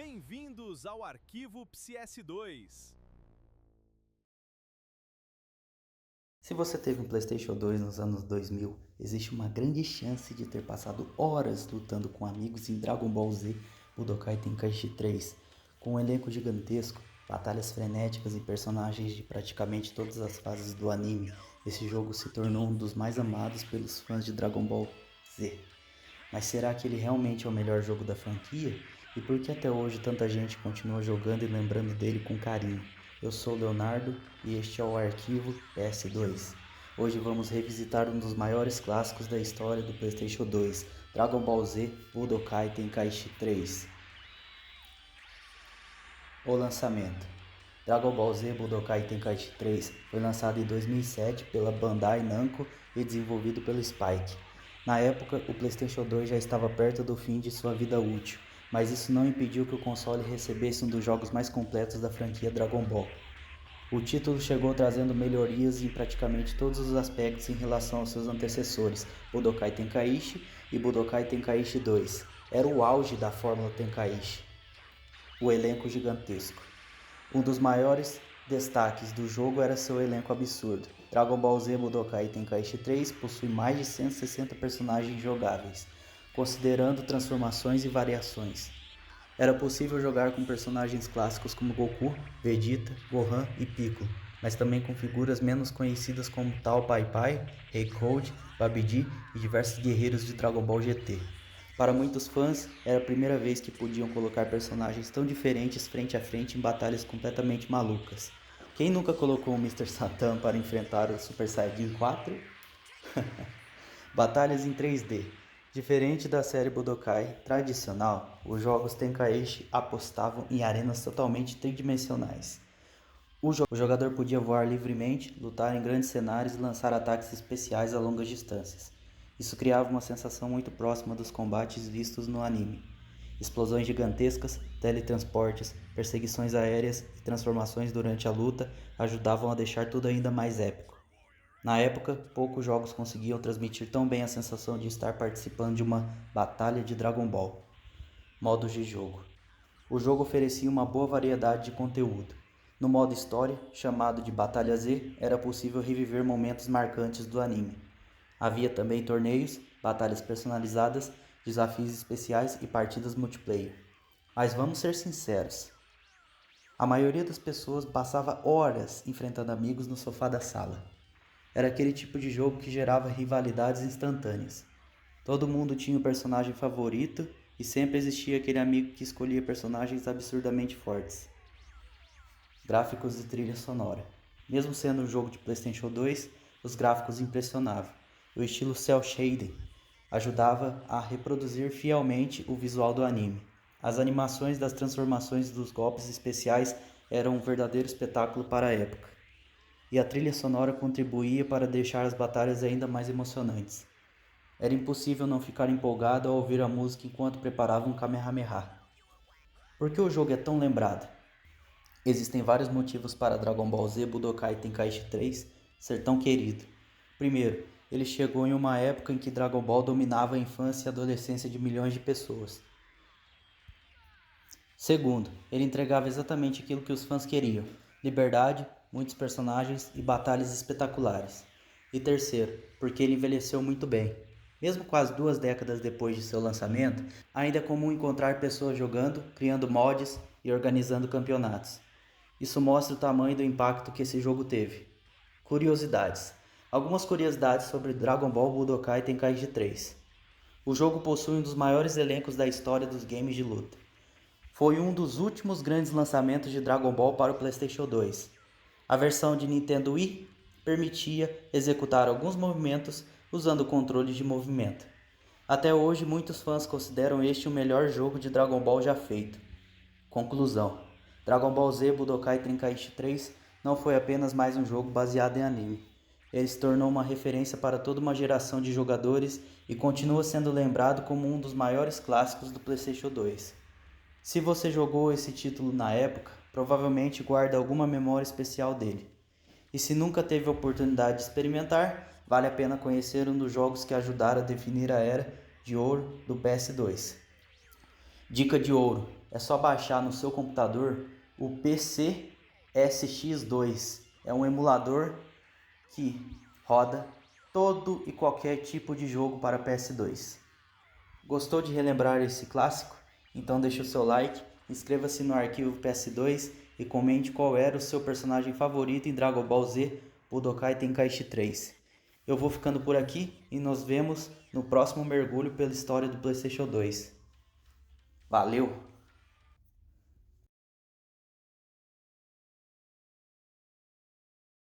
Bem-vindos ao Arquivo PS2. Se você teve um PlayStation 2 nos anos 2000, existe uma grande chance de ter passado horas lutando com amigos em Dragon Ball Z Budokai Tenkaichi 3, com um elenco gigantesco, batalhas frenéticas e personagens de praticamente todas as fases do anime. Esse jogo se tornou um dos mais amados pelos fãs de Dragon Ball Z. Mas será que ele realmente é o melhor jogo da franquia? E por que até hoje tanta gente continua jogando e lembrando dele com carinho? Eu sou o Leonardo e este é o Arquivo PS2. Hoje vamos revisitar um dos maiores clássicos da história do PlayStation 2, Dragon Ball Z Budokai Tenkaichi 3. O lançamento. Dragon Ball Z Budokai Tenkaichi 3 foi lançado em 2007 pela Bandai Namco e desenvolvido pelo Spike. Na época, o PlayStation 2 já estava perto do fim de sua vida útil, mas isso não impediu que o console recebesse um dos jogos mais completos da franquia Dragon Ball. O título chegou trazendo melhorias em praticamente todos os aspectos em relação aos seus antecessores, Budokai Tenkaichi e Budokai Tenkaichi 2. Era o auge da fórmula Tenkaichi. O elenco gigantesco. Um dos maiores destaques do jogo era seu elenco absurdo. Dragon Ball Z Budokai Tenkaichi 3 possui mais de 160 personagens jogáveis, considerando transformações e variações. Era possível jogar com personagens clássicos como Goku, Vegeta, Gohan e Piccolo, mas também com figuras menos conhecidas como Tao Pai Pai, Rei Cold, Babidi e diversos guerreiros de Dragon Ball GT. Para muitos fãs, era a primeira vez que podiam colocar personagens tão diferentes frente a frente em batalhas completamente malucas. Quem nunca colocou o Mr. Satan para enfrentar o Super Saiyajin 4? Batalhas em 3D. Diferente da série Budokai tradicional, os jogos Tenkaichi apostavam em arenas totalmente tridimensionais. O jogador podia voar livremente, lutar em grandes cenários e lançar ataques especiais a longas distâncias. Isso criava uma sensação muito próxima dos combates vistos no anime. Explosões gigantescas, teletransportes, perseguições aéreas e transformações durante a luta ajudavam a deixar tudo ainda mais épico. Na época, poucos jogos conseguiam transmitir tão bem a sensação de estar participando de uma batalha de Dragon Ball. Modos de jogo. O jogo oferecia uma boa variedade de conteúdo. No modo história, chamado de Batalha Z, era possível reviver momentos marcantes do anime. Havia também torneios, batalhas personalizadas, desafios especiais e partidas multiplayer. Mas vamos ser sinceros, a maioria das pessoas passava horas enfrentando amigos no sofá da sala. Era aquele tipo de jogo que gerava rivalidades instantâneas. Todo mundo tinha um personagem favorito e sempre existia aquele amigo que escolhia personagens absurdamente fortes. Gráficos e trilha sonora. Mesmo sendo um jogo de PlayStation 2, os gráficos impressionavam. O estilo cel shading ajudava a reproduzir fielmente o visual do anime. As animações das transformações dos golpes especiais eram um verdadeiro espetáculo para a época. E a trilha sonora contribuía para deixar as batalhas ainda mais emocionantes. Era impossível não ficar empolgado ao ouvir a música enquanto preparava um Kamehameha. Por que o jogo é tão lembrado? Existem vários motivos para Dragon Ball Z Budokai Tenkaichi 3 ser tão querido. Primeiro, ele chegou em uma época em que Dragon Ball dominava a infância e adolescência de milhões de pessoas. Segundo, ele entregava exatamente aquilo que os fãs queriam: liberdade, muitos personagens e batalhas espetaculares. E terceiro, porque ele envelheceu muito bem. Mesmo quase 2 décadas depois de seu lançamento, ainda é comum encontrar pessoas jogando, criando mods e organizando campeonatos. Isso mostra o tamanho do impacto que esse jogo teve. Curiosidades. Algumas curiosidades sobre Dragon Ball Budokai Tenkaichi 3. O jogo possui um dos maiores elencos da história dos games de luta. Foi um dos últimos grandes lançamentos de Dragon Ball para o PlayStation 2. A versão de Nintendo Wii permitia executar alguns movimentos usando o controle de movimento. Até hoje, muitos fãs consideram este o melhor jogo de Dragon Ball já feito. Conclusão: Dragon Ball Z Budokai Tenkaichi 3 não foi apenas mais um jogo baseado em anime. Ele se tornou uma referência para toda uma geração de jogadores e continua sendo lembrado como um dos maiores clássicos do PlayStation 2. Se você jogou esse título na época, provavelmente guarda alguma memória especial dele. E se nunca teve a oportunidade de experimentar, vale a pena conhecer um dos jogos que ajudaram a definir a era de ouro do PS2. Dica de ouro: é só baixar no seu computador o PC SX2. É um emulador que roda todo e qualquer tipo de jogo para PS2. Gostou de relembrar esse clássico? Então deixe o seu like, inscreva-se no arquivo PS2 e comente qual era o seu personagem favorito em Dragon Ball Z Budokai Tenkaichi 3. Eu vou ficando por aqui e nos vemos no próximo mergulho pela história do PlayStation 2. Valeu!